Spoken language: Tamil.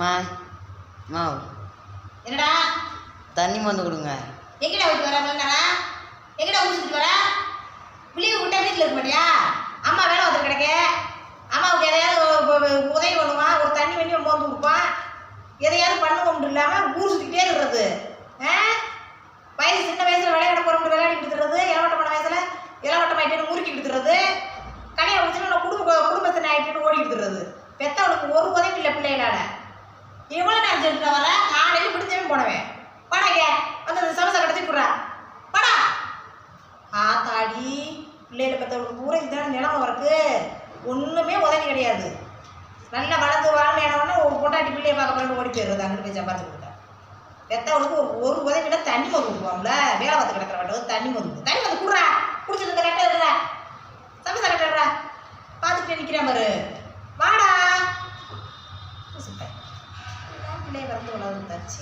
மா மா என்னடா தண்ணி மந்து கொடுங்க. எங்கடா விட்டு வர மன்னரா? எங்கடா ஊசிட்டு வர? புளிய விட்டா வீட்டில் இருக்க மாட்டியா? அம்மா வேலை வந்து கிடக்க. அம்மாவுக்கு எதையாவது உதவி பண்ணுவான், ஒரு தண்ணி பண்ணி மோந்து கொடுப்பான். எதையாவது பண்ணுவோம் இல்லாமல் ஊர் சுற்றிக்கிட்டே இருக்கிறது. வயசு சின்ன வயசில் விளையாட போகிறோம், விளையாடி கொடுத்துறது. இளவட்டமான வயசில் இளவட்டம் ஆகிட்டு முறுக்கி கொடுத்துறது. கடையை வச்சுட்டு குடும்பத்தினை ஆகிட்டு ஓடி கொடுத்துறது. பெத்தவனுக்கு ஒரு உதவி இல்லை பிள்ளைகளால. எவ்வளோ நேரம் சொல்லிட்டு வர? காலையில் விடுத்தவே போனவேன் படாங்க அந்த சமசா கடத்தி விட்றா படா. ஆத்தாடி பிள்ளைகளை பெற்றவங்களுக்கு பூரா இதுதான் நிலம் வரக்கு. ஒன்றுமே உதவி கிடையாது. நல்லா வளர்ந்து வாழ்ந்தேனோடனே ஒரு பொண்டாட்டி பிள்ளையை பார்க்க பண்ணிட்டு ஓடி போயிடுறது. அங்கிட்டு போய் சம்பாதிச்சு கொடுத்தா பெற்றவளுக்கு ஒரு உதவியில தண்ணி மருந்து கொடுப்பாங்கள. வேலை பார்த்து கிடக்கிற வாட்டு தண்ணி மருந்து கொடுறா. குடிச்சிட்டு இருந்த கட்ட இருக்கிறா சமசா கட்டுறா பார்த்துக்கிட்டே நிற்கிறேன் பாரு. வாடா பிள்ளைய வந்து உலகம் தச்சு